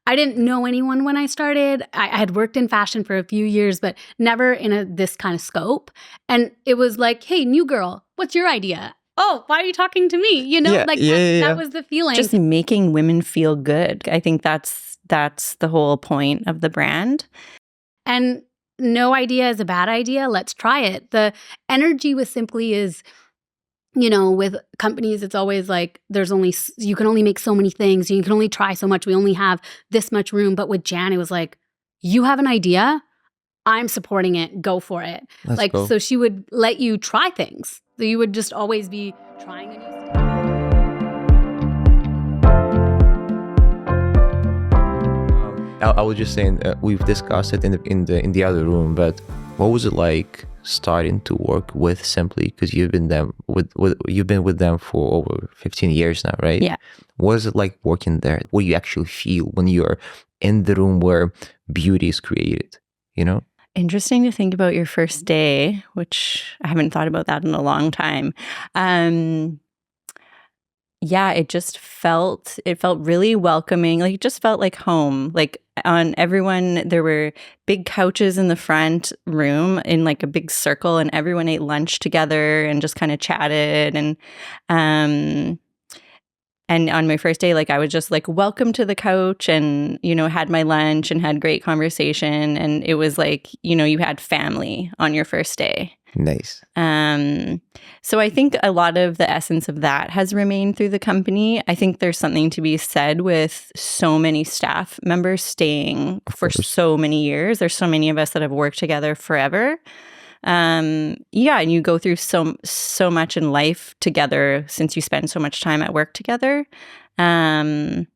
I didn't know anyone when I started. I had worked in fashion for a few years, but never in this kind of scope. And it was like, hey, new girl, what's your idea? Oh, why are you talking to me? You know, that was the feeling. Just making women feel good. I think that's the whole point of the brand. And no idea is a bad idea. Let's try it. The energy with Sympli is, you know, with companies, it's always like you can only make so many things. You can only try so much. We only have this much room. But with Jan, it was like, you have an idea. I'm supporting it. Go for it. That's cool. So she would let you try things. So you would just always be trying a new stuff. I was just saying, we've discussed it in the other room, but what was it like starting to work with Sympli? Because you've been with them for over 15 years now, right? Yeah. What is it like working there? What do you actually feel when you're in the room where beauty is created? You know. Interesting to think about your first day, which I haven't thought about that in a long time. Yeah, it felt really welcoming. Like, it just felt like home. Like, on everyone, there were big couches in the front room in like a big circle, and everyone ate lunch together and just kind of chatted. And on my first day, like, I was just like, welcome to the couch, and, you know, had my lunch and had great conversation. And it was like, you know, you had family on your first day. Nice. So I think a lot of the essence of that has remained through the company. I think there's something to be said with so many staff members staying for so many years. There's so many of us that have worked together forever. And you go through so much in life together since you spend so much time at work together. And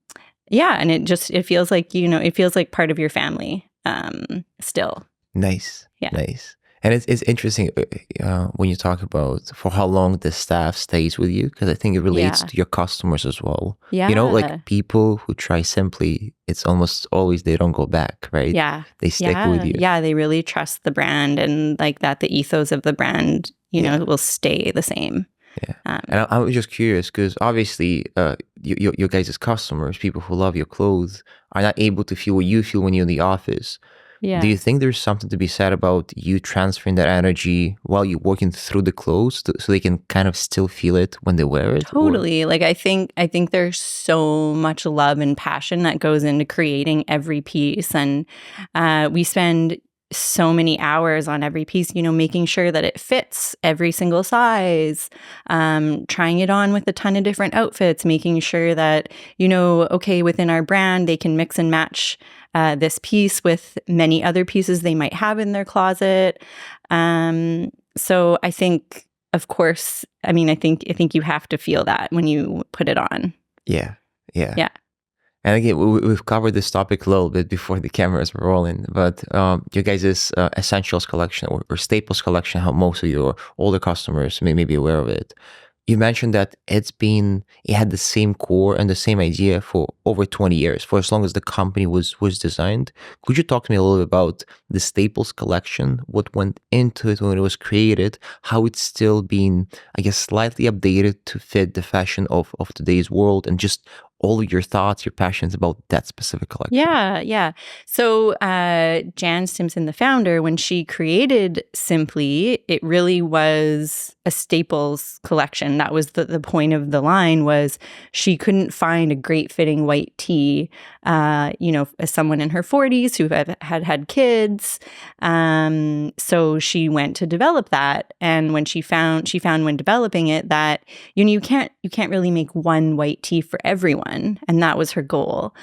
it feels like, you know, it feels like part of your family still. Nice. Yeah. Nice. And it's interesting when you talk about for how long the staff stays with you, because I think it relates to your customers as well. Yeah. You know, like people who try Sympli, it's almost always they don't go back, right? Yeah. They stick with you. Yeah, they really trust the brand, and like that the ethos of the brand, you know, will stay the same. Yeah. And I'm just curious because obviously your guys' customers, people who love your clothes, are not able to feel what you feel when you're in the office. Yeah. Do you think there's something to be said about you transferring that energy while you're working through the clothes so they can kind of still feel it when they wear it? Totally. Like, I think there's so much love and passion that goes into creating every piece. And we spend so many hours on every piece, you know, making sure that it fits every single size, trying it on with a ton of different outfits, making sure that, you know, okay, within our brand, they can mix and match this piece with many other pieces they might have in their closet. So I think, of course, I mean, I think you have to feel that when you put it on. Yeah. And again, we've covered this topic a little bit before the cameras were rolling, but your guys' Essentials collection or Staples collection, how most of your older customers may be aware of it. You mentioned that it had the same core and the same idea for over 20 years, for as long as the company was designed. Could you talk to me a little bit about the Staples collection, what went into it when it was created, how it's still been, I guess, slightly updated to fit the fashion of today's world, and just all of your thoughts, your passions about that specific collection? Yeah. So Jan Simpson, the founder, when she created Sympli, it really was a Staples collection. That was the point of the line, was she couldn't find a great fitting white tee, you know, as someone in her 40s who had kids. So she went to develop that. And when she found when developing it that, you know, you can't really make one white tee for everyone. And that was her goal.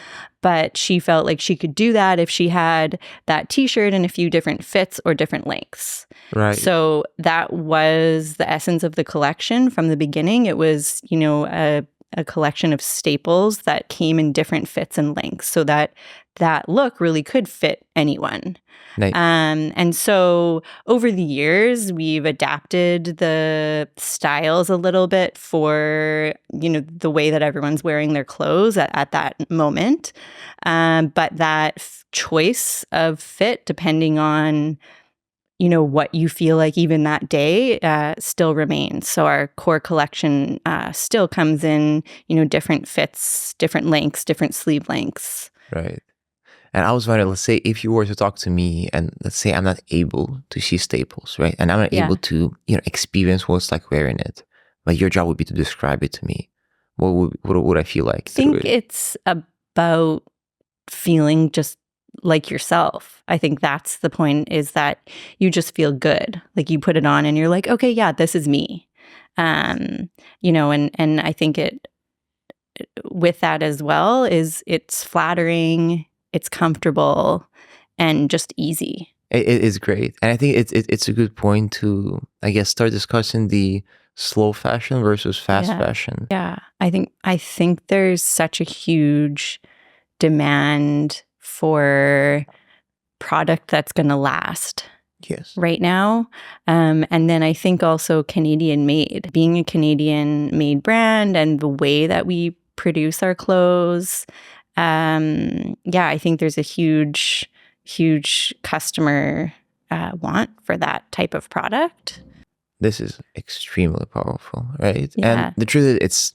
But she felt like she could do that if she had that t-shirt in a few different fits or different lengths. Right. So that was the essence of the collection from the beginning. It was, you know, a collection of staples that came in different fits and lengths, so that look really could fit anyone. Nice. And so over the years, we've adapted the styles a little bit for, you know, the way that everyone's wearing their clothes at that moment. But that choice of fit, depending on, you know, what you feel like even that day, still remains. So our core collection still comes in, you know, different fits, different lengths, different sleeve lengths. Right. And I was wondering, let's say if you were to talk to me and let's say I'm not able to see staples, right? And I'm not able to, experience what it's like wearing it. But your job would be to describe it to me. What would I feel like? I think it's about feeling just like yourself. I think that's the point, is that you just feel good. Like you put it on and you're like, okay, yeah, this is me. And I think with that as well is it's flattering, it's comfortable, and just easy. It is great. And I think it's a good point to, I guess, start discussing the slow fashion versus fast fashion. Yeah. I think there's such a huge demand for product that's going to last. Yes. Right now. And then I think also Canadian made, being a Canadian made brand and the way that we produce our clothes. I think there's a huge customer want for that type of product. This is extremely powerful, right? Yeah. And the truth is,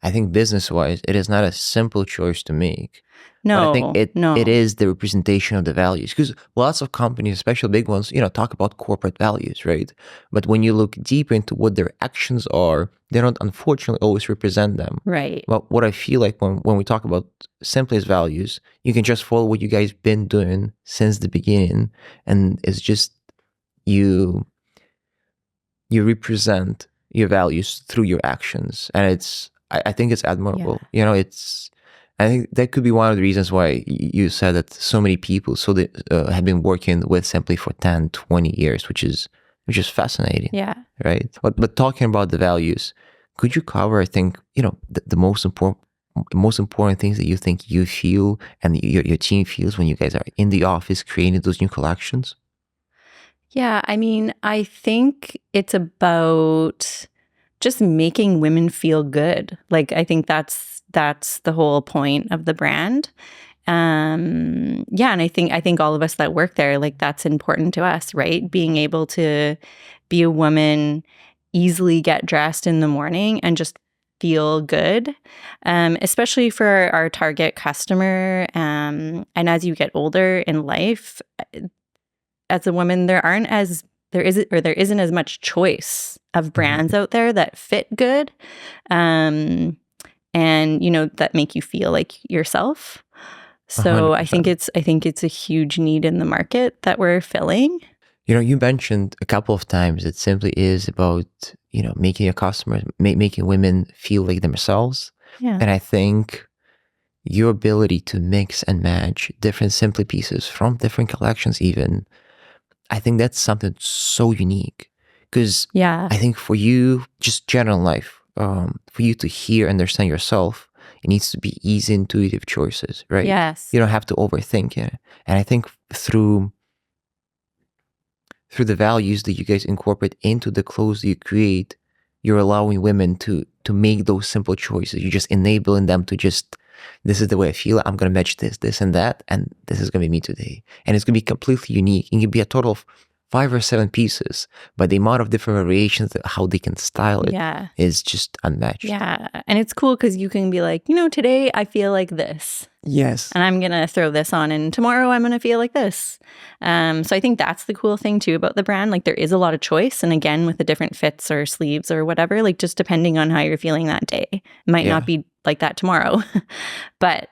I think business-wise, it is not a simple choice to make. No, but I think it is the representation of the values, because lots of companies, especially big ones, talk about corporate values, right? But when you look deeper into what their actions are, they don't unfortunately always represent them. Right. But what I feel like when we talk about Sympli values, you can just follow what you guys been doing since the beginning, and it's just you represent your values through your actions, and I think it's admirable. Yeah. I think that could be one of the reasons why you said that so many people have been working with Sympli for 10, 20 years, which is fascinating. Yeah. Right. But talking about the values, could you cover, I think, the most important things that you think you feel and your team feels when you guys are in the office creating those new collections? Yeah. I mean, I think it's about just making women feel good. Like, I think that's the whole point of the brand. And I think all of us that work there, like, that's important to us, right? Being able to be a woman, easily get dressed in the morning and just feel good, especially for our target customer. And as you get older in life, as a woman, there isn't as much choice of brands out there that fit good. And that make you feel like yourself. So 100%. I think it's a huge need in the market that we're filling. You mentioned a couple of times that Sympli is about, making your customers, making women feel like themselves. Yeah. And I think your ability to mix and match different Sympli pieces from different collections even, I think that's something so unique. Because I think for you, just general life, for you to hear, understand yourself, it needs to be easy, intuitive choices, right? Yes. You don't have to overthink it. And I think through the values that you guys incorporate into the clothes that you create, you're allowing women to make those simple choices. You're just enabling them to just, this is the way I feel. I'm going to match this and that. And this is going to be me today. And it's going to be completely unique. It can be a total of 5 or 7 pieces, but the amount of different variations, how they can style it is just unmatched. Yeah. And it's cool because you can be like, today I feel like this. Yes. And I'm going to throw this on, and tomorrow I'm going to feel like this. So I think that's the cool thing too about the brand. Like, there is a lot of choice. And again, with the different fits or sleeves or whatever, like, just depending on how you're feeling that day, it might not be like that tomorrow, but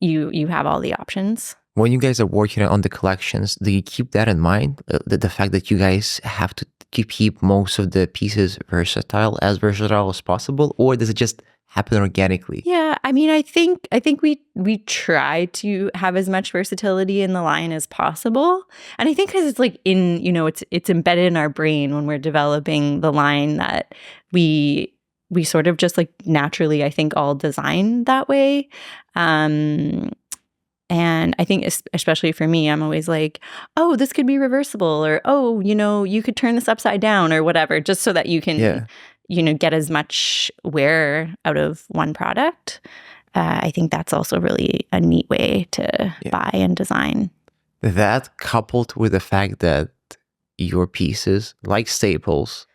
you have all the options. When you guys are working on the collections, do you keep that in mind? The fact that you guys have to keep most of the pieces versatile as possible, or does it just happen organically? Yeah, I mean, I think we try to have as much versatility in the line as possible, and I think because it's like it's embedded in our brain when we're developing the line that we sort of just like naturally, I think, all design that way. And I think especially for me, I'm always like, oh, this could be reversible, or, oh, you could turn this upside down or whatever, just so that you can, get as much wear out of one product. I think that's also really a neat way to buy and design. That, coupled with the fact that your pieces, like staples,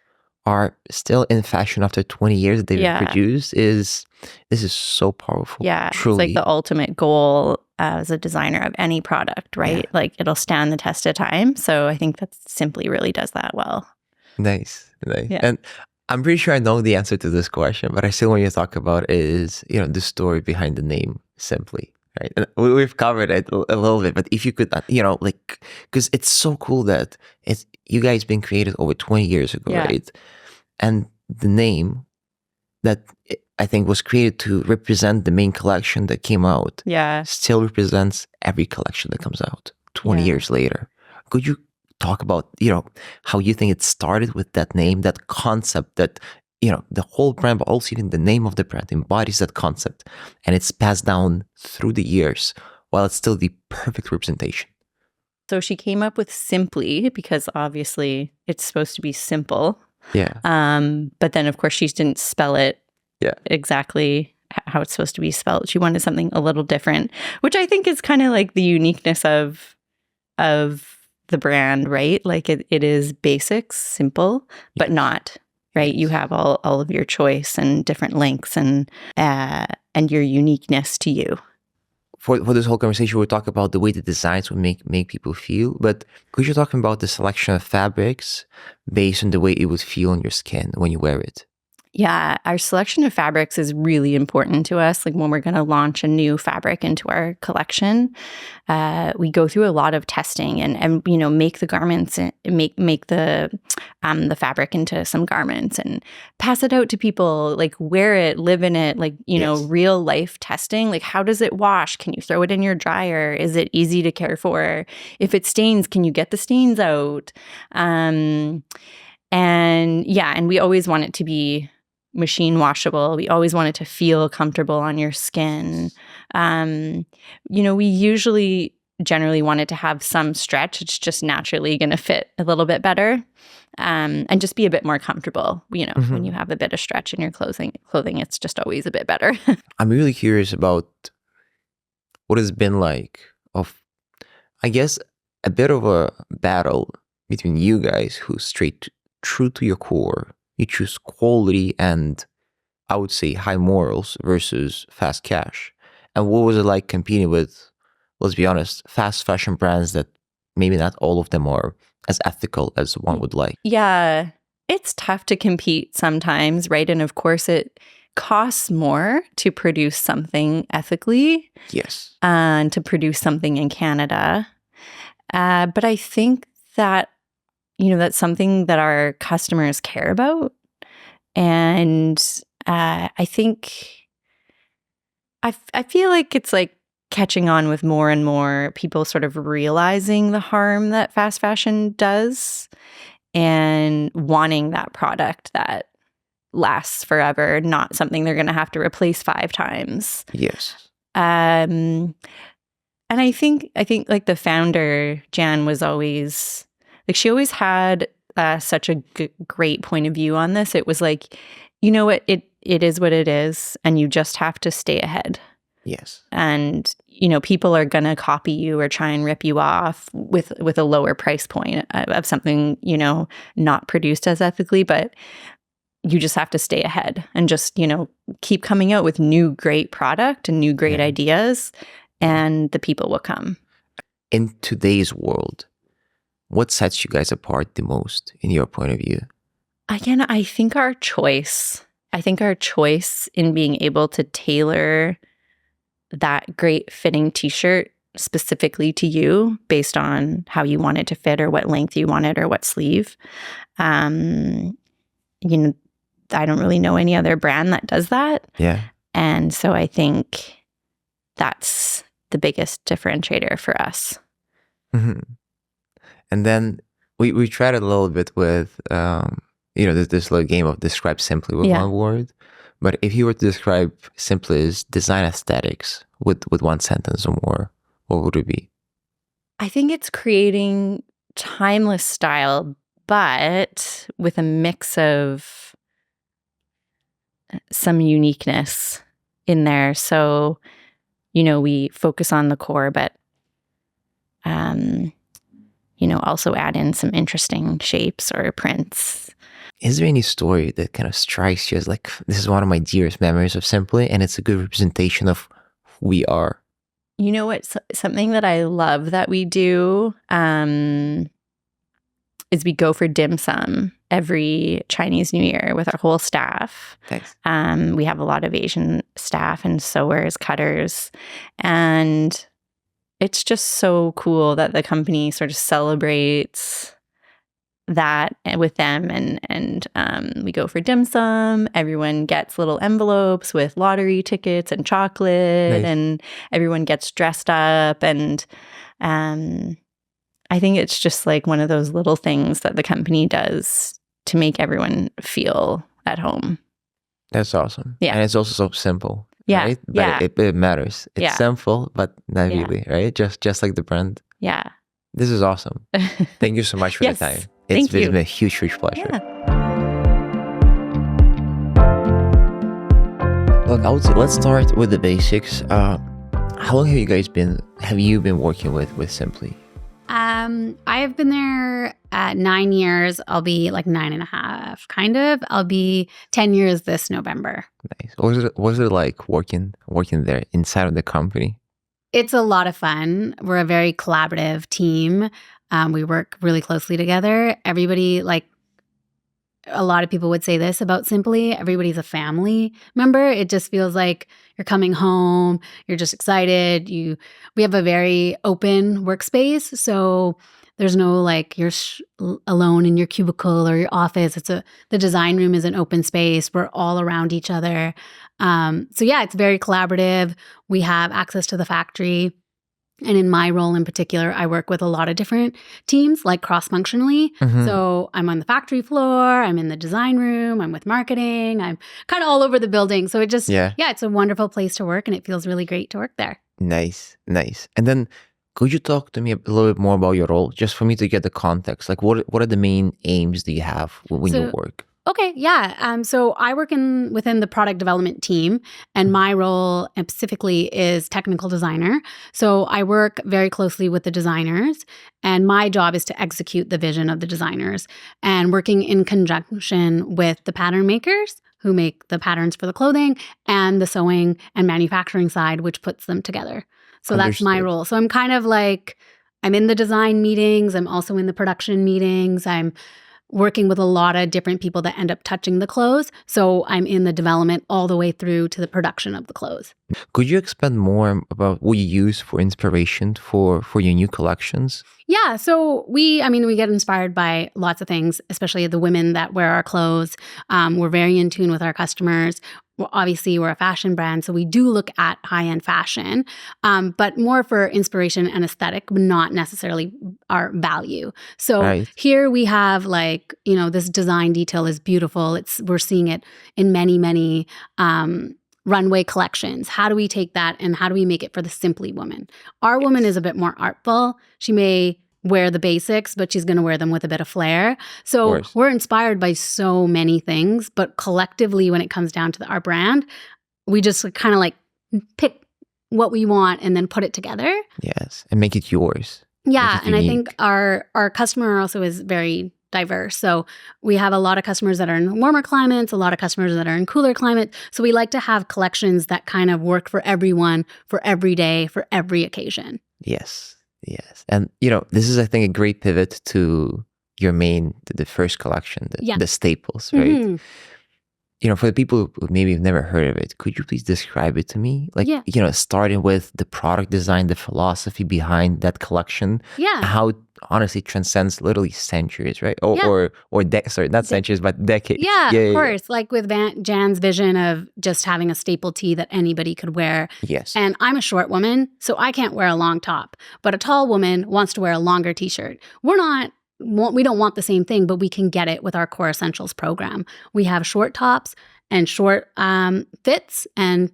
are still in fashion after 20 years that they've been produced, this is so powerful. Yeah, truly. It's like the ultimate goal as a designer of any product, right? Like it'll stand the test of time. So I think that Sympli really does that well. Nice. Yeah. And I'm pretty sure I know the answer to this question, but I still want you to talk about is, the story behind the name Sympli, right? And we've covered it a little bit, but if you could, because it's so cool that you guys been created over 20 years ago, right? And the name that I think was created to represent the main collection that came out still represents every collection that comes out 20 years later. Could you talk about, how you think it started with that name, that concept that, the whole brand, but also even the name of the brand embodies that concept, and it's passed down through the years while it's still the perfect representation? So she came up with Sympli because obviously it's supposed to be simple. Yeah. But then of course she didn't spell it exactly how it's supposed to be spelled. She wanted something a little different, which I think is kind of like the uniqueness of the brand, right? Like it is basics, simple, but not, right? You have all of your choice and different lengths and your uniqueness to you. For this whole conversation, we'll talk about the way the designs would make people feel, but could you talk about the selection of fabrics based on the way it would feel on your skin when you wear it? Yeah, our selection of fabrics is really important to us. Like when we're going to launch a new fabric into our collection, we go through a lot of testing and make the garments, make the fabric into some garments and pass it out to people. Like wear it, live in it. Like real life testing. Like how does it wash? Can you throw it in your dryer? Is it easy to care for? If it stains, can you get the stains out? And we always want it to be machine washable. We always want it to feel comfortable on your skin. We generally want it to have some stretch. It's just naturally going to fit a little bit better, and just be a bit more comfortable. When you have a bit of stretch in your clothing, it's just always a bit better. I'm really curious about what it's been like of, I guess, a bit of a battle between you guys who straight true to your core. You choose quality and, I would say, high morals versus fast cash. And what was it like competing with, let's be honest, fast fashion brands that maybe not all of them are as ethical as one would like? Yeah, it's tough to compete sometimes, right? And of course, it costs more to produce something ethically. Yes. And to produce something in Canada. But I think that that's something that our customers care about. And I think I feel like it's like catching on with more and more people sort of realizing the harm that fast fashion does and wanting that product that lasts forever, not something they're going to have to replace 5 times. Yes. And I think like the founder, Jan, was always like, she always had such a great point of view on this. It was like, what, it is what it is, and you just have to stay ahead. Yes. And, people are going to copy you or try and rip you off with a lower price point of something, not produced as ethically, but you just have to stay ahead and just, keep coming out with new great product and new great ideas, and the people will come. In today's world, what sets you guys apart the most in your point of view? Again, I think our choice in being able to tailor that great fitting t-shirt specifically to you based on how you want it to fit or what length you want it or what sleeve. I don't really know any other brand that does that. Yeah. And so I think that's the biggest differentiator for us. Mm-hmm. And then we tried it a little bit with, this little game of describe Sympli with one word. But if you were to describe Sympli's design aesthetics with one sentence or more, what would it be? I think it's creating timeless style, but with a mix of some uniqueness in there. So, we focus on the core, but also add in some interesting shapes or prints. Is there any story that kind of strikes you as like, this is one of my dearest memories of Sympli, and it's a good representation of who we are? You know what? Something that I love that we do is we go for dim sum every Chinese New Year with our whole staff. Thanks. We have a lot of Asian staff and sewers, cutters, and it's just so cool that the company sort of celebrates that with them, and we go for dim sum. Everyone gets little envelopes with lottery tickets and chocolate, and everyone gets dressed up, and I think it's just like one of those little things that the company does to make everyone feel at home. That's awesome. Yeah. And it's also so simple. Yeah. Right? But it matters. It's simple, but not Yeah. really, right? Just like the brand. Yeah. This is awesome. Thank you so much for Yes. the time. Thank you. It's been a huge pleasure. Yeah. Look, I would say let's start with the basics. How long have you been working with Sympli? I have been there 9 years. I'll be like 9.5, kind of. I'll be 10 years this November. Nice. What was it like working there inside of the company? It's a lot of fun. We're a very collaborative team. We work really closely together. Everybody, like, a lot of people would say this about Sympli. Everybody's a family member. It just feels like you're coming home. You're just excited. We have a very open workspace, so there's no like you're alone in your cubicle or your office. The design room is an open space. We're all around each other. So yeah, it's very collaborative. We have access to the factory. And in my role in particular, I work with a lot of different teams, like cross-functionally. Mm-hmm. So I'm on the factory floor, I'm in the design room, I'm with marketing, I'm kind of all over the building. So it just, it's a wonderful place to work, and it feels really great to work there. Nice. And then could you talk to me a little bit more about your role, just for me to get the context? Like what are the main aims that you have when you work? Okay, yeah. So I work within the product development team, and my role specifically is technical designer. So I work very closely with the designers, and my job is to execute the vision of the designers, and working in conjunction with the pattern makers who make the patterns for the clothing, and the sewing and manufacturing side, which puts them together. So that's my role. So I'm kind of like, I'm in the design meetings, I'm also in the production meetings, I'm working with a lot of different people that end up touching the clothes. So I'm in the development all the way through to the production of the clothes. Could you expand more about what you use for inspiration for your new collections? Yeah, so we get inspired by lots of things, especially the women that wear our clothes. We're very in tune with our customers. Obviously, we're a fashion brand, so we do look at high-end fashion, but more for inspiration and aesthetic, but not necessarily our value. So here we have this design detail is beautiful. We're seeing it in many, many runway collections. How do we take that and how do we make it for the Sympli woman? Our woman is a bit more artful. She may wear the basics, but she's going to wear them with a bit of flair. So we're inspired by so many things, but collectively, when it comes down to our brand, we just kind of like pick what we want and then put it together. Yes, and make it yours. Yeah, and I think our customer also is very diverse. So we have a lot of customers that are in warmer climates, a lot of customers that are in cooler climates. So we like to have collections that kind of work for everyone, for every day, for every occasion. Yes. And, this is, I think, a great pivot to the first collection, the staples, right? Mm-hmm. For the people who maybe have never heard of it, could you please describe it to me? Starting with the product design, the philosophy behind that collection, how it honestly transcends literally centuries, right? Not centuries, but decades. Yeah, of course. Like with Jan's vision of just having a staple tee that anybody could wear. Yes. And I'm a short woman, so I can't wear a long top. But a tall woman wants to wear a longer t-shirt. We don't want the same thing, but we can get it with our Core Essentials program. We have short tops and short fits and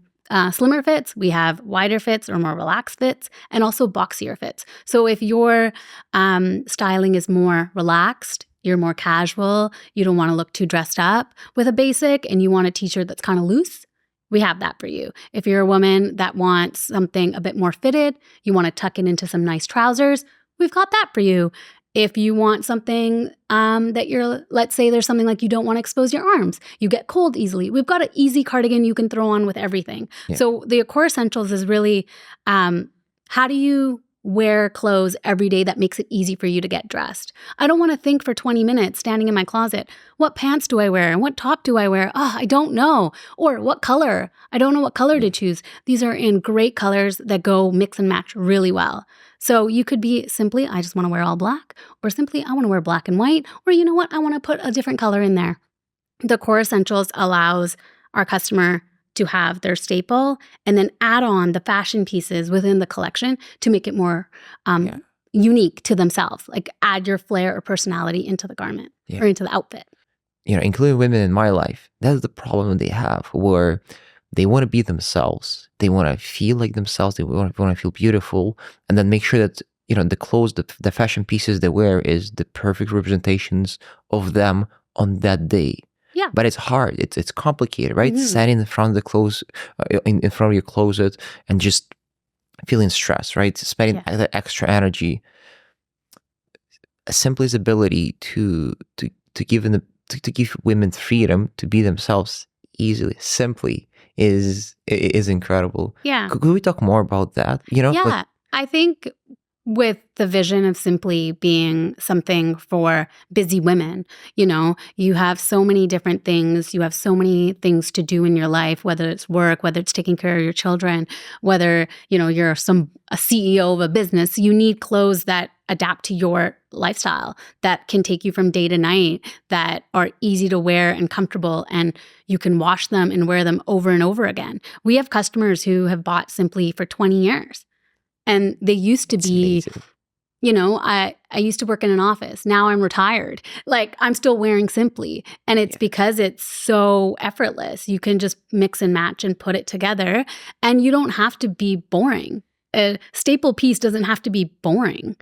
slimmer fits. We have wider fits or more relaxed fits, and also boxier fits. So if your styling is more relaxed, you're more casual, you don't want to look too dressed up with a basic, and you want a t-shirt that's kind of loose, we have that for you. If you're a woman that wants something a bit more fitted, you want to tuck it into some nice trousers, we've got that for you. If you want something let's say there's something like you don't want to expose your arms, you get cold easily, we've got an easy cardigan you can throw on with everything. Yeah. So the Core Essentials is really how do you wear clothes every day that makes it easy for you to get dressed? I don't want to think for 20 minutes standing in my closet, what pants do I wear and what top do I wear? Oh, I don't know. Or what color? I don't know what color to choose. These are in great colors that go mix and match really well. So you could be simply, I just want to wear all black, or simply, I want to wear black and white, or you know what? I want to put a different color in there. The Core Essentials allows our customer to have their staple and then add on the fashion pieces within the collection to make it more unique to themselves. Like add your flair or personality into the garment or into the outfit. Including women in my life, that's the problem they have, where they want to be themselves. They want to feel like themselves. They want to feel beautiful, and then make sure that the clothes, the fashion pieces they wear is the perfect representations of them on that day. Yeah. But it's hard. It's complicated, right? Mm-hmm. Standing in front of the clothes, in front of your closet, and just feeling stressed, right? Spending the extra energy. Simply's ability to give women freedom to be themselves easily, simply is incredible. Yeah. Could we talk more about that? Yeah. I think with the vision of Sympli being something for busy women, you have so many different things. You have so many things to do in your life, whether it's work, whether it's taking care of your children, whether, you're a CEO of a business. You need clothes that adapt to your lifestyle, that can take you from day to night, that are easy to wear and comfortable, and you can wash them and wear them over and over again. We have customers who have bought Sympli for 20 years. And they used to be, I used to work in an office. Now I'm retired. Like, I'm still wearing Sympli. And it's because it's so effortless. You can just mix and match and put it together. And you don't have to be boring. A staple piece doesn't have to be boring.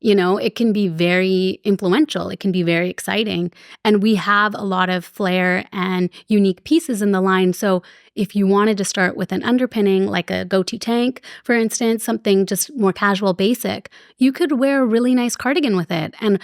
It can be very influential. It can be very exciting. And we have a lot of flair and unique pieces in the line. So if you wanted to start with an underpinning, like a go-to tank, for instance, something just more casual, basic, you could wear a really nice cardigan with it. And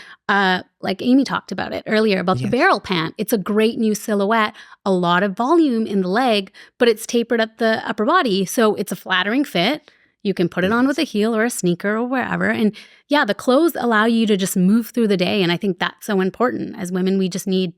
like Amy talked about it earlier, about the barrel pant. It's a great new silhouette, a lot of volume in the leg, but it's tapered at the upper body. So it's a flattering fit. You can put it on with a heel or a sneaker or wherever. And the clothes allow you to just move through the day. And I think that's so important. As women, we just need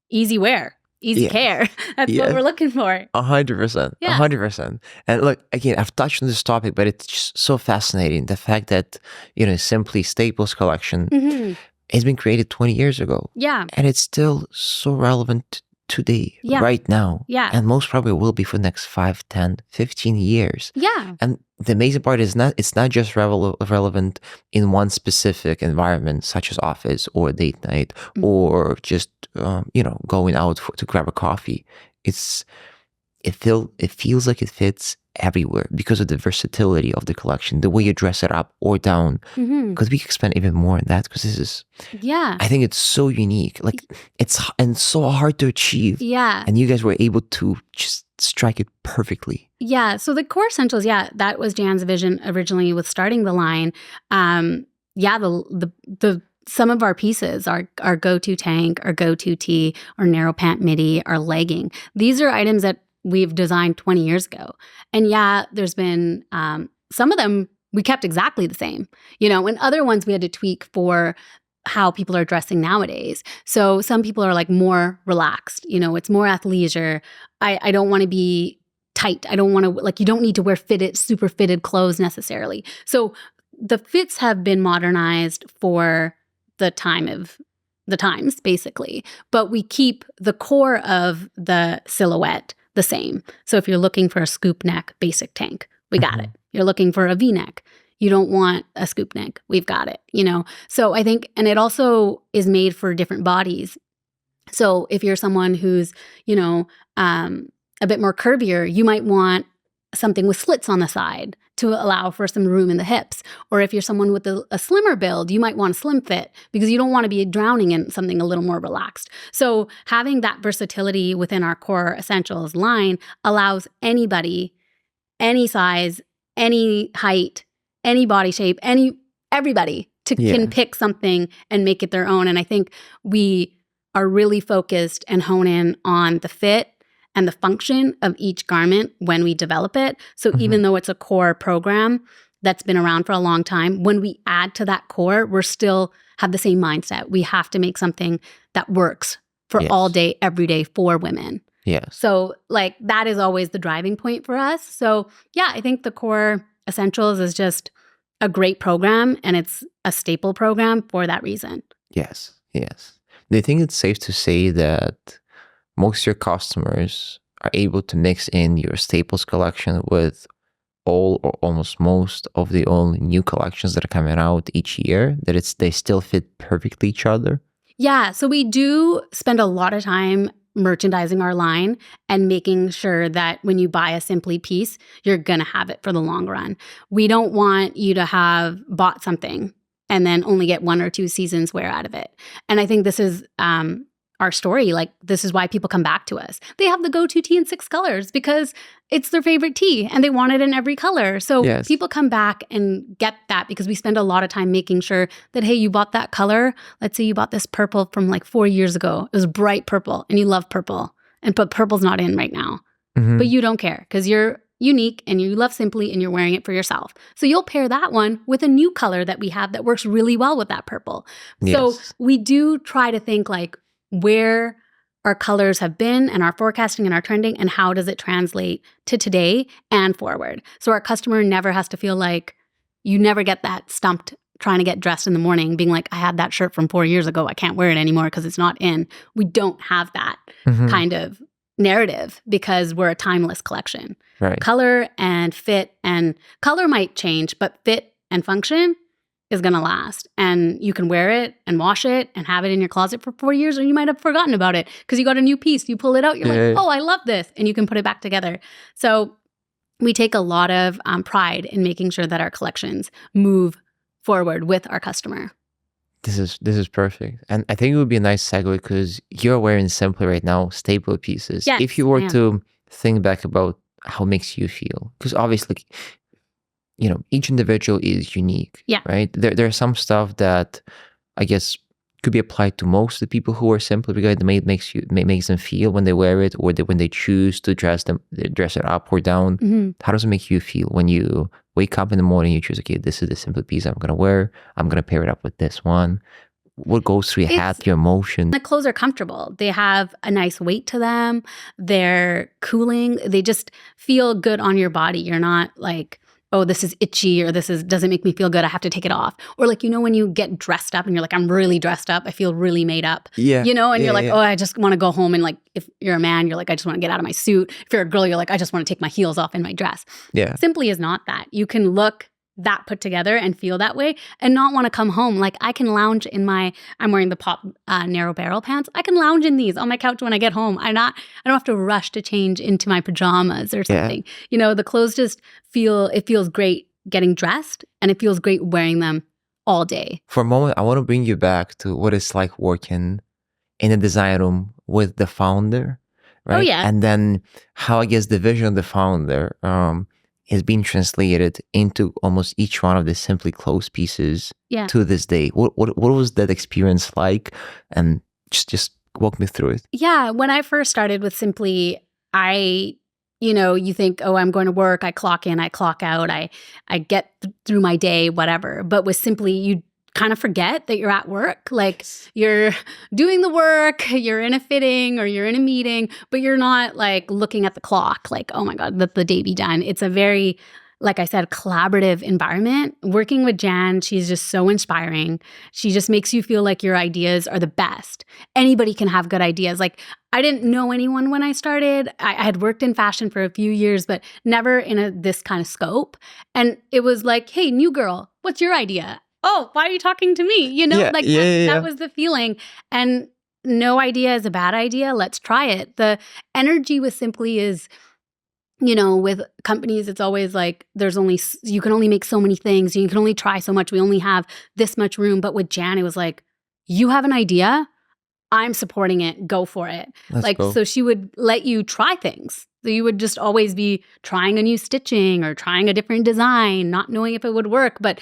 easy wear, easy care. That's what we're looking for. 100%. 100%. And look, again, I've touched on this topic, but it's just so fascinating. The fact that, Sympli Staples collection has been created 20 years ago. Yeah. And it's still so relevant today, right now. Yeah. And most probably will be for the next 5, 10, 15 years. Yeah. And the amazing part is it's not just relevant in one specific environment, such as office or date night or just, going out to grab a coffee. It feels like it fits everywhere because of the versatility of the collection, the way you dress it up or down. Because we can spend even more on that, because this is, I think it's so unique. Like, it's so hard to achieve. Yeah. And you guys were able to just strike it perfectly. Yeah. So the Core Essentials, that was Jan's vision originally with starting the line. The some of our pieces, our go-to tank, our go-to tee, our narrow pant midi, our legging. These are items that we've designed 20 years ago. And there's been some of them we kept exactly the same, and other ones we had to tweak for how people are dressing nowadays. So some people are like more relaxed, it's more athleisure. I don't want to be tight. I don't want to, you don't need to wear super fitted clothes necessarily. So the fits have been modernized for the times, basically. But we keep the core of the silhouette the same. So if you're looking for a scoop neck basic tank, we got it. You're looking for a V-neck. You don't want a scoop neck. We've got it, So I think, and it also is made for different bodies. So if you're someone who's, a bit more curvier, you might want something with slits on the side to allow for some room in the hips. Or if you're someone with a slimmer build, you might want a slim fit because you don't want to be drowning in something a little more relaxed. So having that versatility within our Core Essentials line allows anybody, any size, any height, any body shape, everybody can pick something and make it their own. And I think we are really focused and hone in on the fit and the function of each garment when we develop it. So even though it's a core program, that's been around for a long time. When we add to that core, we're still have the same mindset. We have to make something that works for all day, every day for women. Yes. So like that is always the driving point for us. So yeah, I think the Core Essentials is just a great program, and it's a staple program for that reason. Yes. Yes. Do you think it's safe to say that most of your customers are able to mix in your staples collection with all or almost most of the only new collections that are coming out each year, that they still fit perfectly each other? Yeah, so we do spend a lot of time merchandising our line and making sure that when you buy a Sympli piece, you're going to have it for the long run. We don't want you to have bought something and then only get 1 or 2 seasons wear out of it. And I think this is our story. Like, this is why people come back to us. They have the go-to tea in 6 colors because it's their favorite tea and they want it in every color. So people come back and get that because we spend a lot of time making sure that, hey, you bought that color. Let's say you bought this purple from like 4 years ago. It was bright purple and you love purple, but purple's not in right now. But you don't care because you're unique and you love Sympli and you're wearing it for yourself. So you'll pair that one with a new color that we have that works really well with that purple. So we do try to think like where our colors have been and our forecasting and our trending, and how does it translate to today and forward. So our customer never has to feel like, you never get that stumped trying to get dressed in the morning being like, I had that shirt from 4 years ago. I can't wear it anymore because it's not in. We don't have that kind of narrative because we're a timeless collection. Right. Color and fit, and color might change, but fit and function is going to last. And you can wear it and wash it and have it in your closet for 4 years, or you might have forgotten about it because you got a new piece. You pull it out, you're like, oh, I love this. And you can put it back together. So we take a lot of pride in making sure that our collections move forward with our customer. This is perfect. And I think it would be a nice segue because you're wearing Sympli right now, staple pieces. Yes, if you were to think back about how it makes you feel, because obviously, you know, each individual is unique, right? There are some stuff that I guess could be applied to most of the people who wear Sympli because it makes them feel when they wear it, or when they choose to dress it up or down. How does it make you feel when you wake up in the morning, you choose, okay, this is the Sympli piece I'm going to wear. I'm going to pair it up with this one. What goes through your head, your emotion? The clothes are comfortable. They have a nice weight to them. They're cooling. They just feel good on your body. You're not like, oh, this is itchy, or doesn't make me feel good, I have to take it off. Or like, you know, when you get dressed up and you're like, I'm really dressed up, I feel really made up. You know, and you're like, oh, I just want to go home. And like, if you're a man, you're like, I just want to get out of my suit. If you're a girl, you're like, I just want to take my heels off in my dress. Sympli is not that. You can look that put together and feel that way and not want to come home. Like, I can lounge in I'm wearing the Pop narrow barrel pants. I can lounge in these on my couch when I get home. I don't have to rush to change into my pajamas or something. You know, the clothes just feels great getting dressed, and it feels great wearing them all day. For a moment, I want to bring you back to what it's like working in a design room with the founder, right? Oh, yeah. And then how, I guess, the vision of the founder is being translated into almost each one of the Sympli clothes pieces to this day. What was that experience like? And just walk me through it. Yeah, when I first started with Sympli, you think, oh, I'm going to work, I clock in, I clock out, I get through my day, whatever. But with Sympli, you kind of forget that you're at work. Like, you're doing the work, you're in a fitting or you're in a meeting, but you're not like looking at the clock like, oh my God, let the day be done. It's a very, like I said, collaborative environment. Working with Jan, she's just so inspiring. She just makes you feel like your ideas are the best. Anybody can have good ideas. Like, I didn't know anyone when I started. I had worked in fashion for a few years, but never in this kind of scope. And it was like, hey, new girl, what's your idea? Oh, why are you talking to me? You know, that was the feeling. And no idea is a bad idea. Let's try it. The energy with Sympli is, you know, with companies, it's always like you can only make so many things. You can only try so much. We only have this much room. But with Jan, it was like, you have an idea, I'm supporting it. Go for it. So she would let you try things. So you would just always be trying a new stitching or trying a different design, not knowing if it would work. But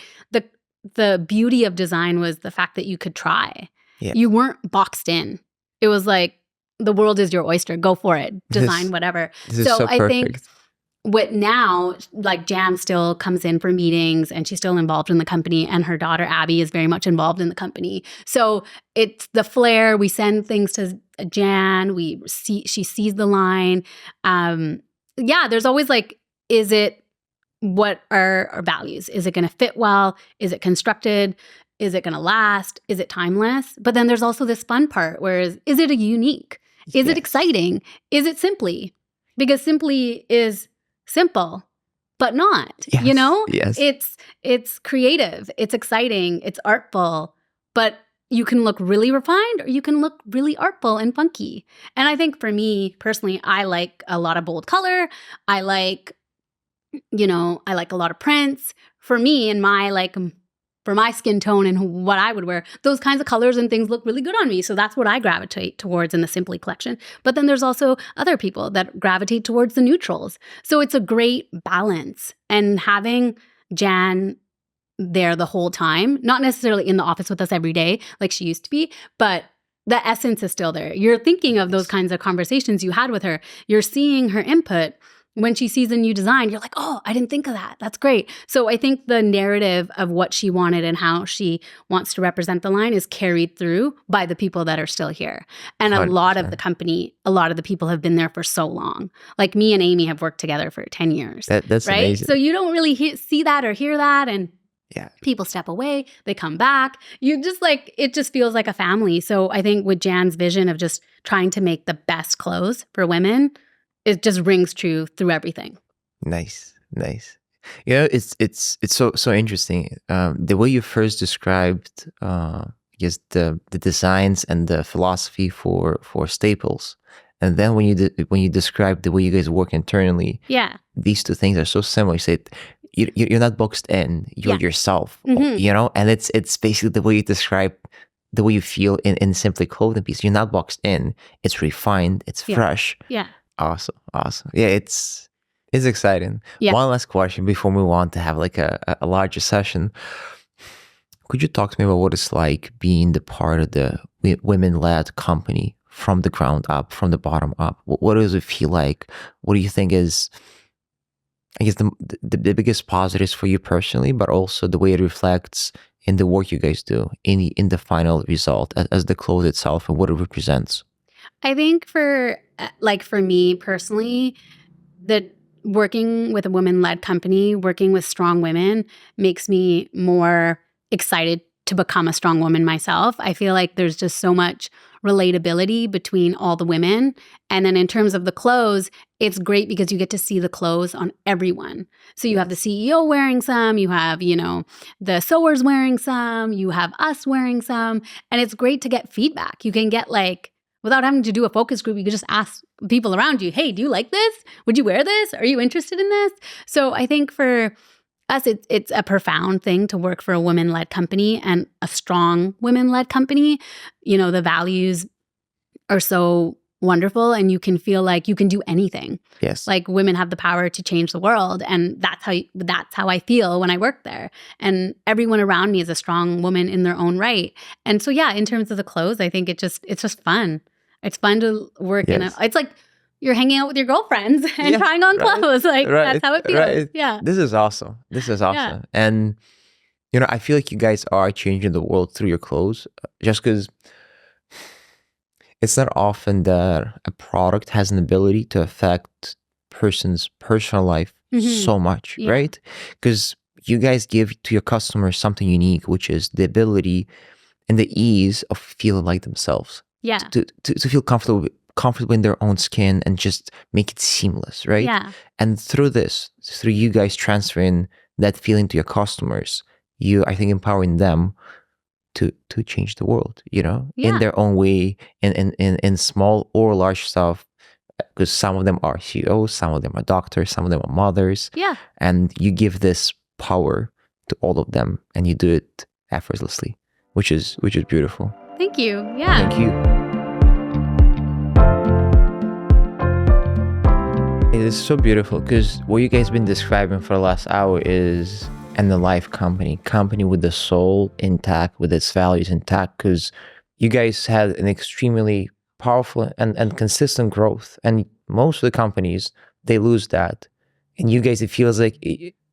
the beauty of design was the fact that you could try. You weren't boxed in. It was like, the world is your oyster. Go for it. Design whatever. This is so perfect. I think what now, like Jan still comes in for meetings and she's still involved in the company, and her daughter Abby is very much involved in the company. So it's the flair. We send things to Jan. She sees the line. There's always like, is it, what are our values? Is it going to fit well? Is it constructed? Is it going to last? Is it timeless? But then there's also this fun part, whereas is it a unique? Is it exciting? Is it Sympli? Because Sympli is simple, but not, you know? Yes. It's creative, it's exciting, it's artful, but you can look really refined or you can look really artful and funky. And I think for me personally, I like a lot of bold color. I like a lot of prints. For me and for my skin tone and what I would wear, those kinds of colors and things look really good on me. So that's what I gravitate towards in the Sympli collection. But then there's also other people that gravitate towards the neutrals. So it's a great balance. And having Jan there the whole time, not necessarily in the office with us every day like she used to be, but the essence is still there. You're thinking of those kinds of conversations you had with her. You're seeing her input. When she sees a new design, you're like, oh, I didn't think of that. That's great. So I think the narrative of what she wanted and how she wants to represent the line is carried through by the people that are still here. And 100%. a lot of the people have been there for so long. Like me and Amy have worked together for 10 years. That's right? amazing. So you don't really see that or hear that. And yeah, people step away, they come back. You just it just feels like a family. So I think with Jan's vision of just trying to make the best clothes for women, it just rings true through everything. Nice. It's so interesting. The way you first described, the designs and the philosophy for staples, and then when you describe the way you guys work internally, these two things are so similar. You said you're not boxed in. You're yourself, and it's basically the way you describe the way you feel in Sympli clothing piece. You're not boxed in. It's refined. It's fresh. Yeah. Awesome. Yeah, it's exciting. Yeah. One last question before we move on to have like a larger session. Could you talk to me about what it's like being the part of the women-led company from the ground up, from the bottom up? What does it feel like? What do you think is, I guess, the biggest positives for you personally, but also the way it reflects in the work you guys do, in the final result as the clothes itself and what it represents? I think for me personally, that working with a women-led company, working with strong women makes me more excited to become a strong woman myself. I feel like there's just so much relatability between all the women. And then in terms of the clothes, it's great because you get to see the clothes on everyone. So you have the CEO wearing some, you have, the sewers wearing some, you have us wearing some, and it's great to get feedback. You can get without having to do a focus group, you could just ask people around you, hey, do you like this? Would you wear this? Are you interested in this? So I think for us, it's a profound thing to work for a women-led company and a strong women-led company. The values are so wonderful and you can feel like you can do anything. Yes. Like women have the power to change the world. And that's how I feel when I work there. And everyone around me is a strong woman in their own right. And so, in terms of the clothes, I think it's just fun. It's fun to work it's like you're hanging out with your girlfriends and trying on clothes. That's how it feels. Right. Yeah. This is awesome. Yeah. And, I feel like you guys are changing the world through your clothes, just because it's not often that a product has an ability to affect person's personal life so much, right? Because you guys give to your customers something unique, which is the ability and the ease of feeling like themselves. Yeah. To feel comfortable in their own skin and just make it seamless, right? Yeah. And through you guys transferring that feeling to your customers, you, I think, empowering them to change the world, in their own way, in small or large stuff, because some of them are CEOs, some of them are doctors, some of them are mothers. Yeah. And you give this power to all of them and you do it effortlessly, which is beautiful. Thank you. Yeah. Thank you. It is so beautiful because what you guys been describing for the last hour is the life company with the soul intact, with its values intact, because you guys had an extremely powerful and consistent growth. And most of the companies, they lose that And you guys, it feels like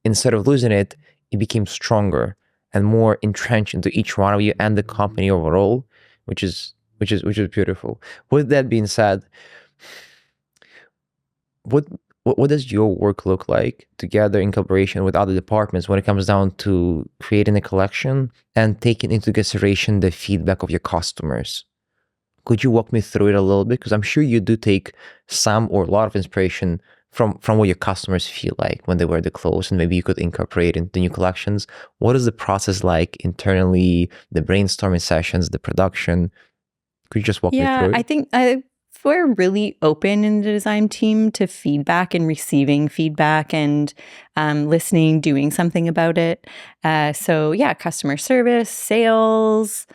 instead of losing it, it became stronger and more entrenched into each one of you and the company overall, which is beautiful. With that being said, what does your work look like together in collaboration with other departments when it comes down to creating a collection and taking into consideration the feedback of your customers? Could you walk me through it a little bit? Because I'm sure you do take some or a lot of inspiration from what your customers feel like when they wear the clothes, and maybe you could incorporate into new collections. What is the process like internally, the brainstorming sessions, the production? Could you just walk me through it? I think we're really open in the design team to feedback and receiving feedback and listening, doing something about it. So yeah, customer service, sales,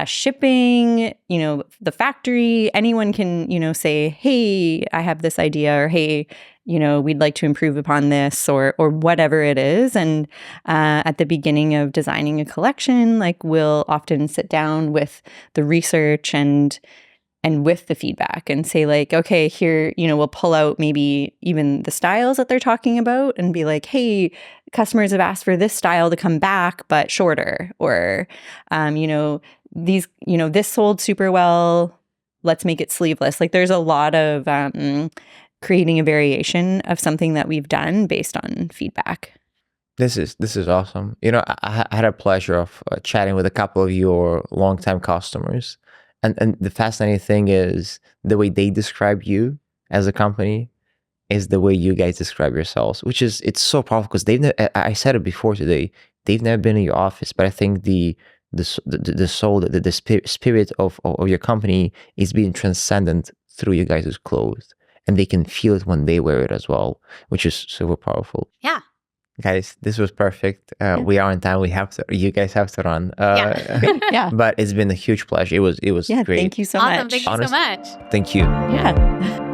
shipping, the factory, anyone can, say, hey, I have this idea, or hey, we'd like to improve upon this, or whatever it is. And at the beginning of designing a collection, like we'll often sit down with the research and with the feedback and say like, okay, here, we'll pull out maybe even the styles that they're talking about and be like, hey, customers have asked for this style to come back, but shorter, or, these, this sold super well, let's make it sleeveless. Like there's a lot of creating a variation of something that we've done based on feedback. This is awesome. I had a pleasure of chatting with a couple of your longtime customers, and the fascinating thing is the way they describe you as a company is the way you guys describe yourselves, which is, it's so powerful because I said it before today, they've never been in your office, but I think the soul, the spirit of your company is being transcendent through you guys' clothes, and they can feel it when they wear it as well, which is super powerful. Yeah. Guys, this was perfect. We are on time. You guys have to run. Yeah. But it's been a huge pleasure. It was great. Thank you so awesome. much. Thank you so much. Thank you. Yeah.